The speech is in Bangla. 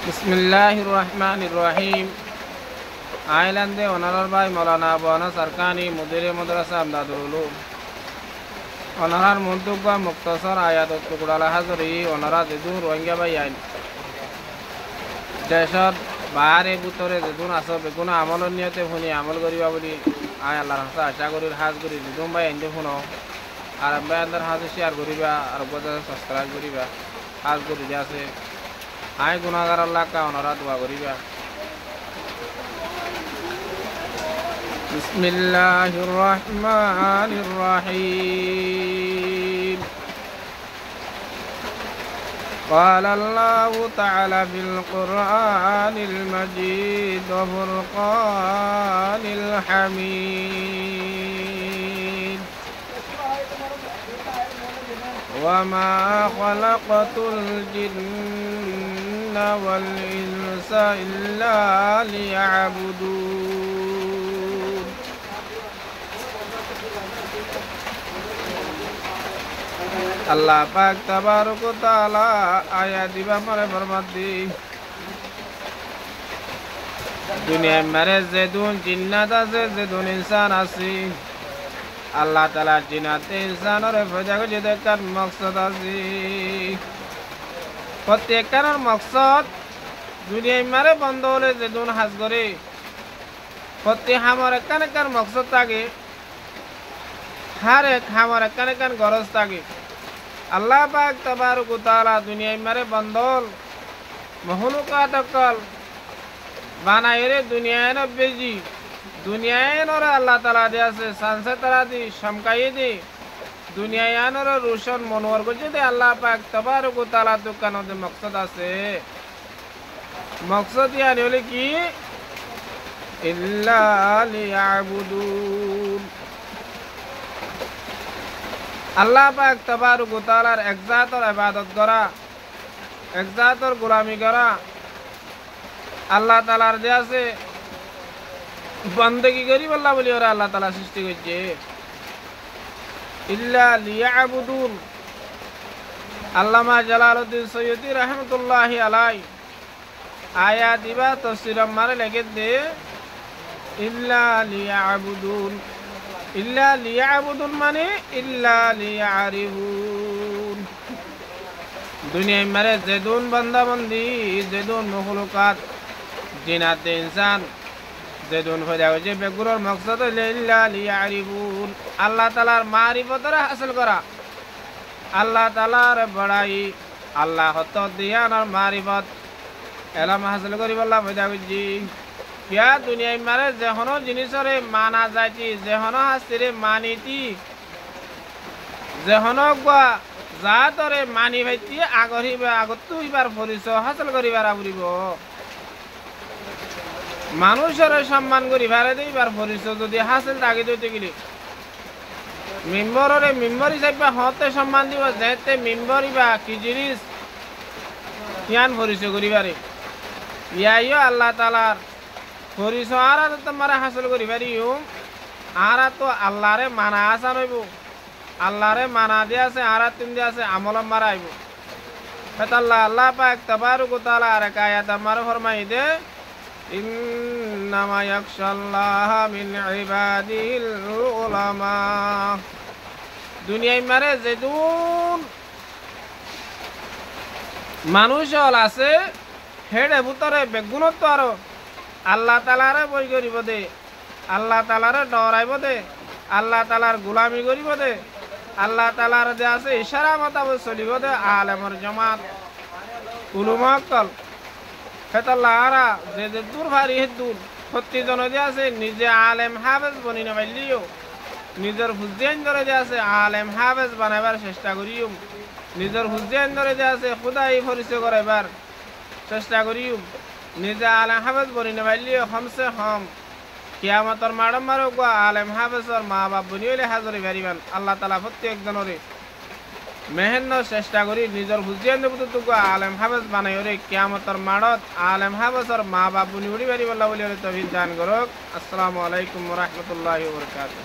বিসমিল্লাহির রহমানির রহিম। আইল্যান্ডে ওনার ভাই মৌলানা আবু সরকানি মুদিরে মাদ্রাসা আমদাদুল উলুম ওনার মন্তব্য মুক্তসর আয়াত টুকরালা হাজরি ওনারা যেদুন রোহিঙ্গা ভাই আইন দেশত বাহারে ভিতরে যেদুন আস বেগুন আমলের নিয়তে শুনি আমল করিবা বলি আয় আল্লাহর হাতে আশা করি হাজ করি যেদুন ভাই আইন শুনো আর ভাই আল্লাহর হাতে শেয়ার করিবা আর সাবস্ক্রাইব করিবা হাজ করি যে আছে আয় গুনাহগার আল্লাহ কা ওনারা দোয়া করিবা। বিসমিল্লাহির রহমানির রহিম। قال الله تعالى في القرآن المجيد وفرقان الحميد وما خلقت الجن والإنس إلا ليعبدون আল্লাহ পাক তাবারক ওয়া তাআলা আয়াত দিবা পরে ফরমাতি দুনিয়ায় মারে যেদুন জিন্নাত আছে যেদুন ইনসান আছে আল্লাহ তাআলা জিন্নাতে ইনসানের ফয়দা করে দেখার মকসদ আছে। প্রত্যেকটার মকসদ দুনিয়ায় মারে বন্ধ হলে যেদুন হাজ করে প্রত্যেক হামর একান মকসদ থাকে হার এক হামর একান গরজ থাকে। আল্লাহ পাক তাবারক ওয়া তাআলা দুনিয়ায় মারে বন্ধল মহলুকাত অকল বানাইরে দুনিয়ায় না বেজি দুনিয়ায় নরে আল্লাহ তাআলা দিয়েছে সানসে তারা দি সমকাই দি দুনিয়ায় নরে রোশন মনোয়ার করছে দে আল্লাহ পাক তাবারক ওয়া তাআলা দোকানে মকসদ আছে। মকসদ ইয়ানি হলে কি ইল্লা লিয়াবুদুন আল্লাহ পাক তাবারক ওয়া তাআলার এক জাতের ইবাদত করা এক জাতের গোলামি করা আল্লাহ তাআলার যে আছে বন্দেগী করি বল্লা বলি ওরা আল্লাহ তাআলা সৃষ্টি করছে। ইল্লা লিয়াবুদুন আল্লামা জালালউদ্দিন সৈয়দী রাহমাতুল্লাহি আলাইহি আয়াত দিবা তাফসীর মারে লেগে দে ইল্লা লিয়াবুদুন ইল্লা লিয়াবুদুন মানে ইল্লা লিয়ারিফুন দুনিয়ায় মারে যেদুন বান্দা বান্দি যেদুন মখলুকাত জিনাতে ইনসান যেদুন ফয়দা হইছে বেগুরর মকসদ হইলে ইল্লা লিয়ারিফুন আল্লাহ তাআলার মারিফতরে হাসিল করা আল্লাহ তাআলার বড়াই আল্লাহ হত দিয়ানার মারিফত এলাম হাসিল করি বল্লা ফয়দা হইছি। কিয়া দুনিয়ায় মারে যেহনো জিনিসরে মানা যাইতি যেহনো হাসিরে মানিতি যেহনো গা জাতরে মানি ভাইতি আগরিবা আগতু ইবার পরিচয় হাসিল করিবার আবরিব মানুষের সম্মান করিবারে দিবার পরিচয় যদি হাসিল থাকি দিতে গেলে মেম্বররে মেম্বর হিসাবে হতে সম্মান দিব যেতে মেম্বর ইবা কি জিনিস ইয়ান পরিচয় করিবারে ইয়াইও আল্লাহ তাআলার পরিচয় আর তোমার হাসিল করিবারিও আর তো আল্লাহরে মানা আসান হইব আল্লাহরে মানা দিয়ে আছে আর তিন দিয়ে আছে আমলম মারাইব আল্লাহ আল্লাহ পাক তাবারক ওয়া তাআলা আর আয়াত আমার ফরমাই দে ইন্নামা ইয়াখশাল্লাহা মিন ইবাদিল উলামা দুনিয়ায় মারে যেদুন মানুষ হল আছে হেডে ভিতরে বেগুনত্ব আরো আল্লাহ তাআলারে বই করিব দে আল্লাহ তাআলারে ডরাইব দে আল্লাহ তাআলার গোলামি করিব দে আল্লাহ তাআলার যে আছে ইশারা মোতাবেক চলিব দে আলেমর জামাত উলামা কল ফেতাল্লাহ আরা যে দূর ভারি হে দূর প্রত্যেকজন যে আছে নিজে আলেম হাফেজ বনি না পাইলিও নিজের হুজেন ধরে যে আছে আলেম হাফেজ বানাবার চেষ্টা করিও নিজের হুজেন ধরে যে আছে খুদাই পরিচয় করাইবার চেষ্টা করিও নিজে আলেম হাফেজ বনি না পাইলিও কমসে কম কিয়ামতর মাডম মারো গো আলেম হাফেজর মা বাপ বনিলে হাজরি বাড়িবান আল্লাহ তাআলা প্রত্যেকজনরে মেহনত চেষ্টা করি নিজের হুজিয়ান দেবতো গো আলেম হাফেজ বানাই ওরে কিয়ামতর মাডত আলেম হাফেজর মা বাপ বনি উড়ি বাড়ি বল্লা বলি তৌফিক দান করুক। আসসালামু আলাইকুম ওয়া রাহমাতুল্লাহি ওয়া বারাকাতুহু।